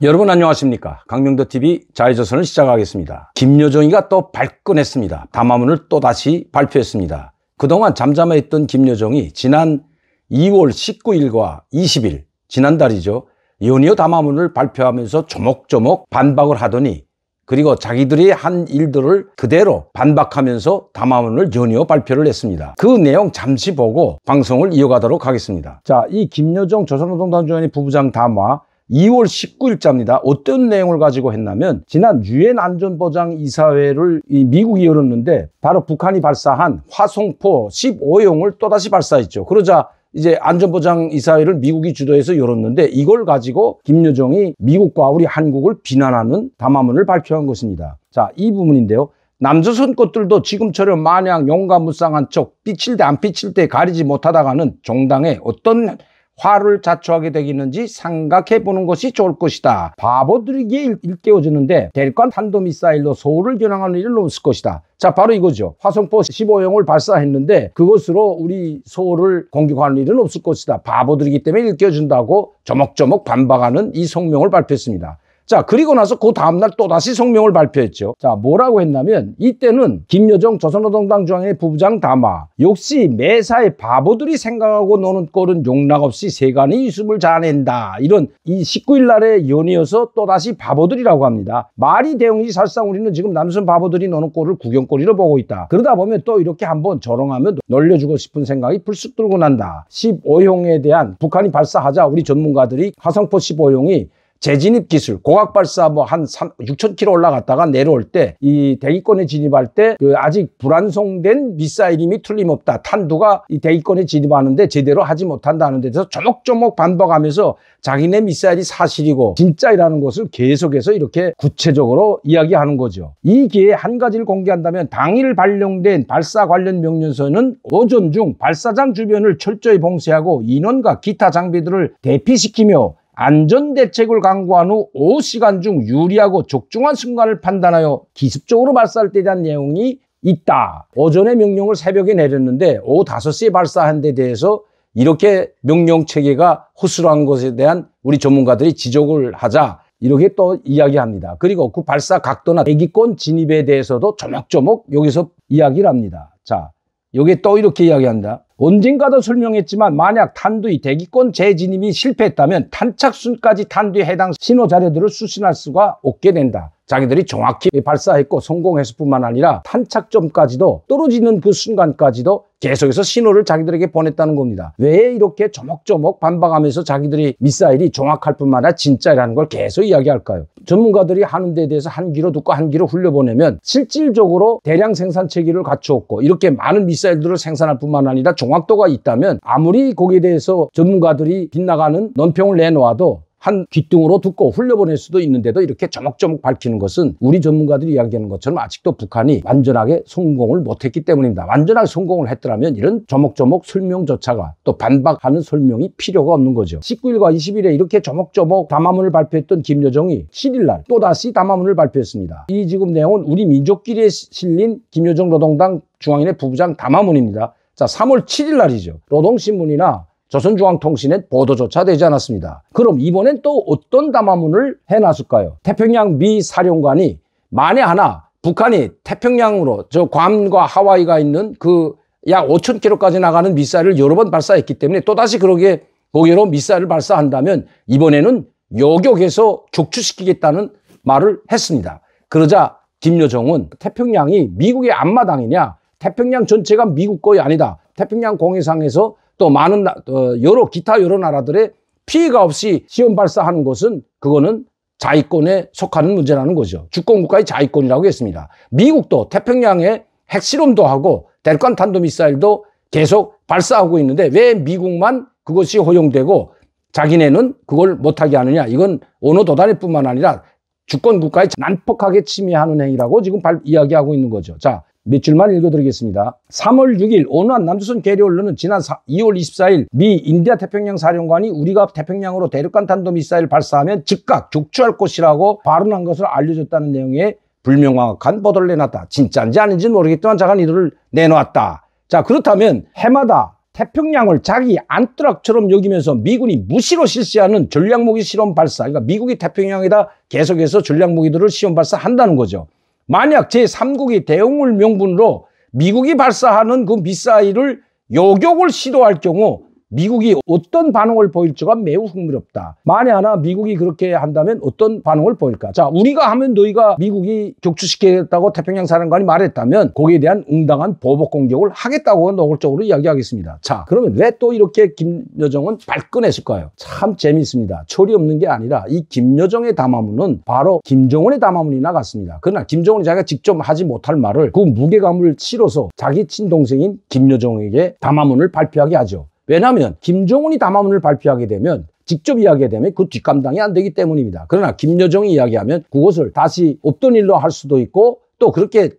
여러분 안녕하십니까. 강명도TV 자유조선을 시작하겠습니다. 김여정이가 또 발끈했습니다. 담화문을 또다시 발표했습니다. 그동안 잠잠했던 김여정이 지난 2월 19일과 20일 지난달이죠. 연이어 담화문을 발표하면서 조목조목 반박을 하더니 그리고 자기들이 한 일들을 그대로 반박하면서 담화문을 연이어 발표를 했습니다. 그 내용 잠시 보고 방송을 이어가도록 하겠습니다. 자, 이 김여정 조선노동당 중앙위 부부장 담화 2월 19일자입니다. 어떤 내용을 가지고 했냐면 지난 유엔 안전보장이사회를 미국이 열었는데 바로 북한이 발사한 화성포 15형을 또다시 발사했죠. 그러자 이제 안전보장이사회를 미국이 주도해서 열었는데 이걸 가지고 김여정이 미국과 우리 한국을 비난하는 담화문을 발표한 것입니다. 자, 이 부분인데요. 남조선 것들도 지금처럼 마냥 용감무쌍한 척 삐칠 때 안 삐칠 때 가리지 못하다가는 종당에 어떤 화를 자초하게 되겠는지 생각해 보는 것이 좋을 것이다. 바보들에게 일깨워주는데 대륙간 탄도미사일로 서울을 겨냥하는 일은 없을 것이다. 자, 바로 이거죠. 화성포 15형을 발사했는데 그것으로 우리 서울을 공격하는 일은 없을 것이다. 바보들이기 때문에 일깨워준다고 조목조목 반박하는 이 성명을 발표했습니다. 자, 그리고 나서 그 다음날 또다시 성명을 발표했죠. 자, 뭐라고 했냐면 이때는 김여정 조선노동당 중앙위 부부장 담화 역시 매사에 바보들이 생각하고 노는 꼴은 용납 없이 세간의 이숨을 자낸다. 이런 이 19일 날에 연이어서 또다시 바보들이라고 합니다. 말이 대응이 사실상 우리는 지금 남선 바보들이 노는 꼴을 구경거리로 보고 있다. 그러다 보면 또 이렇게 한번 조롱하면 놀려주고 싶은 생각이 불쑥 들고 난다. 15형에 대한 북한이 발사하자 우리 전문가들이 화성포 15형이 재진입 기술, 고각 발사 한 6,000km 올라갔다가 내려올 때 이 대기권에 진입할 때 그 아직 불완성된 미사일임이 틀림없다. 탄두가 이 대기권에 진입하는데 제대로 하지 못한다는 데 대해서 조목조목 반박하면서 자기네 미사일이 사실이고 진짜이라는 것을 계속해서 이렇게 구체적으로 이야기하는 거죠. 이 기회에 한 가지를 공개한다면 당일 발령된 발사 관련 명령서는 오전 중 발사장 주변을 철저히 봉쇄하고 인원과 기타 장비들을 대피시키며 안전대책을 강구한 후 5시간 중 유리하고 적중한 순간을 판단하여 기습적으로 발사할 때에 대한 내용이 있다. 오전에 명령을 새벽에 내렸는데 오후 5시에 발사한 데 대해서 이렇게 명령 체계가 허술한 것에 대한 우리 전문가들이 지적을 하자 이렇게 또 이야기합니다. 그리고 그 발사 각도나 대기권 진입에 대해서도 조목조목 여기서 이야기를 합니다. 자, 여기에 또 이렇게 이야기한다. 언젠가도 설명했지만 만약 탄두의 대기권 재진입이 실패했다면 탄착순까지 탄두에 해당 신호 자료들을 수신할 수가 없게 된다. 자기들이 정확히 발사했고 성공했을 뿐만 아니라 탄착점까지도 떨어지는 그 순간까지도 계속해서 신호를 자기들에게 보냈다는 겁니다. 왜 이렇게 조목조목 반박하면서 자기들이 미사일이 정확할 뿐만 아니라 진짜라는 걸 계속 이야기할까요? 전문가들이 하는 데 대해서 한 귀로 듣고 한 귀로 흘려보내면 실질적으로 대량 생산 체계를 갖추었고 이렇게 많은 미사일들을 생산할 뿐만 아니라 정확도가 있다면 아무리 거기에 대해서 전문가들이 빗나가는 논평을 내놓아도 한 귓등으로 듣고 흘려보낼 수도 있는데도 이렇게 조목조목 밝히는 것은 우리 전문가들이 이야기하는 것처럼 아직도 북한이 완전하게 성공을 못했기 때문입니다. 완전하게 성공을 했더라면 이런 조목조목 설명조차가 또 반박하는 설명이 필요가 없는 거죠. 19일과 20일에 이렇게 조목조목 담화문을 발표했던 김여정이 7일날 또다시 담화문을 발표했습니다. 이 지금 내용은 우리 민족끼리에 실린 김여정 노동당 중앙위의 부부장 담화문입니다. 자, 3월 7일 날이죠. 노동신문이나 조선중앙통신엔 보도조차 되지 않았습니다. 그럼 이번엔 또 어떤 담화문을 해놨을까요? 태평양 미 사령관이 만에 하나 북한이 태평양으로 저 괌과 하와이가 있는 그 약 5,000km까지 나가는 미사일을 여러 번 발사했기 때문에 또다시 그러게 거기로 미사일을 발사한다면 이번에는 요격해서 격추시키겠다는 말을 했습니다. 그러자 김여정은 태평양이 미국의 앞마당이냐? 태평양 전체가 미국 거이 아니다. 태평양 공해상에서 또 많은 기타 여러 나라들의 피해가 없이 시험 발사하는 것은 그거는 자위권에 속하는 문제라는 거죠. 주권국가의 자위권이라고 했습니다. 미국도 태평양에 핵실험도 하고 대륙간 탄도미사일도 계속 발사하고 있는데 왜 미국만 그것이 허용되고 자기네는 그걸 못하게 하느냐. 이건 언어 도단일 뿐만 아니라 주권국가에 난폭하게 침해하는 행위라고 지금 이야기하고 있는 거죠. 자, 몇 줄만 읽어드리겠습니다. 3월 6일 어느 한 남조선 계류 언론은 지난 2월 24일 미 인디아 태평양 사령관이 우리가 태평양으로 대륙간 탄도미사일 발사하면 즉각 격추할 것이라고 발언한 것을 알려줬다는 내용의 불명확한 보도를 내놨다. 진짜인지 아닌지는 모르겠지만 자가 이들을 내놓았다. 자, 그렇다면 해마다 태평양을 자기 안뜨락처럼 여기면서 미군이 무시로 실시하는 전략무기 실험 발사, 그러니까 미국이 태평양에다 계속해서 전략무기들을 시험 발사한다는 거죠. 만약 제3국이 대응을 명분으로 미국이 발사하는 그 미사일을 요격을 시도할 경우 미국이 어떤 반응을 보일지가 매우 흥미롭다. 만에 하나 미국이 그렇게 한다면 어떤 반응을 보일까? 자, 우리가 하면 너희가 미국이 격추시키겠다고 태평양 사령관이 말했다면 거기에 대한 응당한 보복 공격을 하겠다고 노골적으로 이야기하겠습니다. 자, 그러면 왜 또 이렇게 김여정은 발끈했을까요? 참 재미있습니다. 철이 없는 게 아니라 이 김여정의 담화문은 바로 김정은의 담화문이나 같습니다. 그러나 김정은이 자기가 직접 하지 못할 말을 그 무게감을 실어서 자기 친동생인 김여정에게 담화문을 발표하게 하죠. 왜냐하면 김정은이 담화문을 발표하게 되면 직접 이야기하게 되면 그 뒷감당이 안 되기 때문입니다. 그러나 김여정이 이야기하면 그것을 다시 없던 일로 할 수도 있고 또 그렇게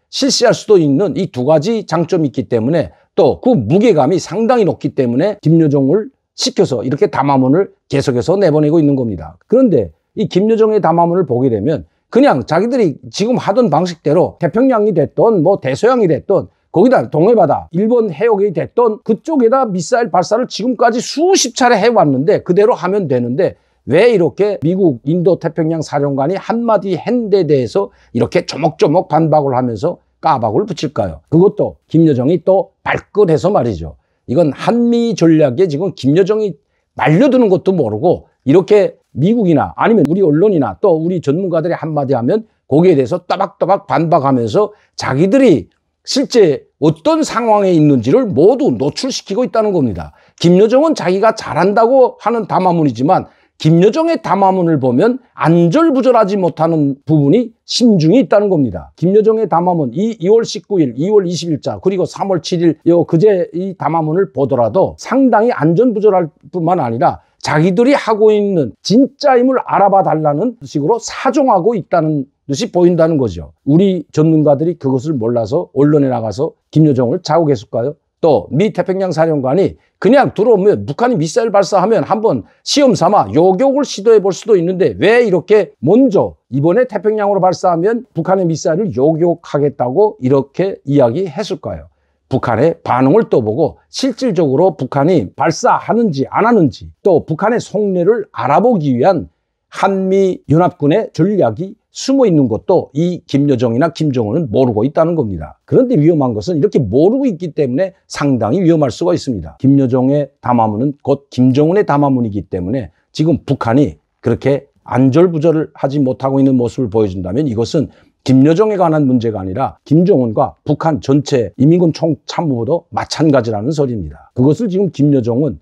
실시할 수도 있는 이 두 가지 장점이 있기 때문에 또 그 무게감이 상당히 높기 때문에 김여정을 시켜서 이렇게 담화문을 계속해서 내보내고 있는 겁니다. 그런데 이 김여정의 담화문을 보게 되면 그냥 자기들이 지금 하던 방식대로 태평양이 됐던 뭐 대서양이 됐던 거기다 동해바다, 일본 해역이 됐던 그쪽에다 미사일 발사를 지금까지 수십 차례 해왔는데 그대로 하면 되는데 왜 이렇게 미국 인도태평양 사령관이 한마디 한 데 대해서 이렇게 조목조목 반박을 하면서 까박을 붙일까요? 그것도 김여정이 또 발끈해서 말이죠. 이건 한미 전략에 지금 김여정이 말려드는 것도 모르고 이렇게 미국이나 아니면 우리 언론이나 또 우리 전문가들이 한마디 하면 거기에 대해서 따박따박 반박하면서 자기들이 실제 어떤 상황에 있는지를 모두 노출시키고 있다는 겁니다. 김여정은 자기가 잘한다고 하는 담화문이지만 김여정의 담화문을 보면 안절부절하지 못하는 부분이 심중히 있다는 겁니다. 김여정의 담화문 2월 19일, 2월 20일자 그리고 3월 7일 그제 이 담화문을 보더라도 상당히 안절부절할 뿐만 아니라 자기들이 하고 있는 진짜임을 알아봐 달라는 식으로 사정하고 있다는 듯이 보인다는 거죠. 우리 전문가들이 그것을 몰라서 언론에 나가서 김여정을 자극했을까요? 또 미 태평양 사령관이 그냥 들어오면 북한이 미사일 발사하면 한번 시험 삼아 요격을 시도해 볼 수도 있는데 왜 이렇게 먼저 이번에 태평양으로 발사하면 북한의 미사일을 요격하겠다고 이렇게 이야기했을까요? 북한의 반응을 또 보고 실질적으로 북한이 발사하는지 안 하는지 또 북한의 속내를 알아보기 위한 한미연합군의 전략이 숨어 있는 것도 이 김여정이나 김정은은 모르고 있다는 겁니다. 그런데 위험한 것은 이렇게 모르고 있기 때문에 상당히 위험할 수가 있습니다. 김여정의 담화문은 곧 김정은의 담화문이기 때문에 지금 북한이 그렇게 안절부절을 하지 못하고 있는 모습을 보여준다면 이것은 김여정에 관한 문제가 아니라 김정은과 북한 전체 인민군 총참모도 마찬가지라는 소리입니다. 그것을 지금 김여정은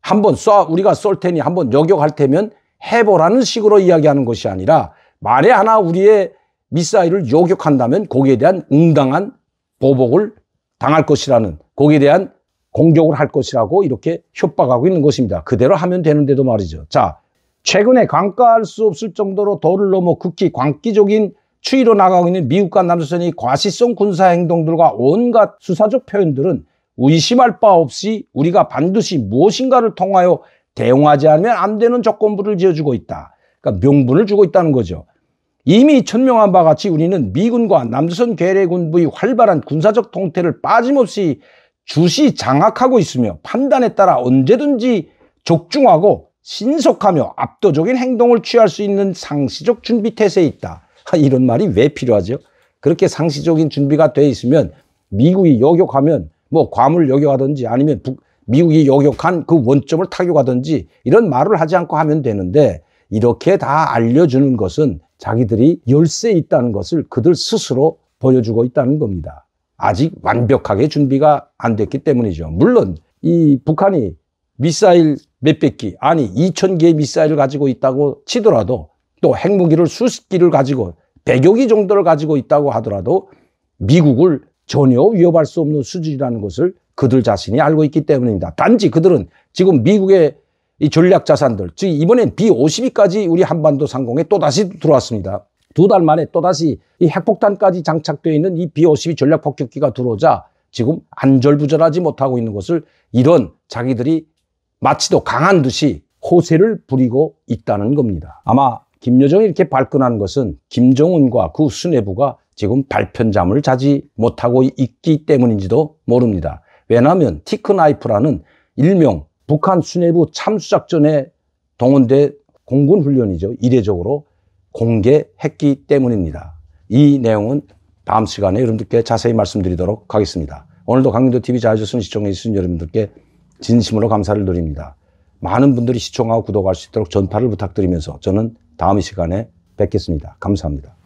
한번 우리가 쏠 테니 한번 요격할 테면 해보라는 식으로 이야기하는 것이 아니라 만에 하나 우리의 미사일을 요격한다면 거기에 대한 응당한 보복을 당할 것이라는 거기에 대한 공격을 할 것이라고 이렇게 협박하고 있는 것입니다. 그대로 하면 되는데도 말이죠. 자, 최근에 간과할 수 없을 정도로 도를 넘어 극히 광기적인 추이로 나가고 있는 미국과 남조선의 과시성 군사행동들과 온갖 수사적 표현들은 의심할 바 없이 우리가 반드시 무엇인가를 통하여 대응하지 않으면 안 되는 조건부를 지어주고 있다. 그러니까 명분을 주고 있다는 거죠. 이미 천명한 바 같이 우리는 미군과 남조선 괴뢰군부의 활발한 군사적 통태를 빠짐없이 주시 장악하고 있으며 판단에 따라 언제든지 적중하고 신속하며 압도적인 행동을 취할 수 있는 상시적 준비 태세에 있다. 이런 말이 왜 필요하죠? 그렇게 상시적인 준비가 돼 있으면 미국이 요격하면 뭐 괌을 요격하든지 아니면 미국이 요격한 그 원점을 타격하든지 이런 말을 하지 않고 하면 되는데 이렇게 다 알려주는 것은 자기들이 열세에 있다는 것을 그들 스스로 보여주고 있다는 겁니다. 아직 완벽하게 준비가 안 됐기 때문이죠. 물론 이 북한이 미사일 몇백 기, 아니 2,000개의 미사일을 가지고 있다고 치더라도 또 핵무기를 수십 기를 가지고 100여 기 정도를 가지고 있다고 하더라도 미국을 전혀 위협할 수 없는 수준이라는 것을 그들 자신이 알고 있기 때문입니다. 단지 그들은 지금 미국의 이 전략 자산들, 즉 이번엔 B-52까지 우리 한반도 상공에 또다시 들어왔습니다. 2달 만에 또다시 이 핵폭탄까지 장착되어 있는 이 B-52 전략 폭격기가 들어오자 지금 안절부절하지 못하고 있는 것을 이런 자기들이 마치도 강한 듯이 호세를 부리고 있다는 겁니다. 아마 김여정이 이렇게 발끈하는 것은 김정은과 그 수뇌부가 지금 발편잠을 자지 못하고 있기 때문인지도 모릅니다. 왜냐하면 티크나이프라는 일명 북한 수뇌부 참수작전에 동원된 공군 훈련이죠. 이례적으로 공개했기 때문입니다. 이 내용은 다음 시간에 여러분들께 자세히 말씀드리도록 하겠습니다. 오늘도 강민도TV 자유조선 시청해 주신 여러분들께 진심으로 감사를 드립니다. 많은 분들이 시청하고 구독할 수 있도록 전파를 부탁드리면서 저는 다음 시간에 뵙겠습니다. 감사합니다.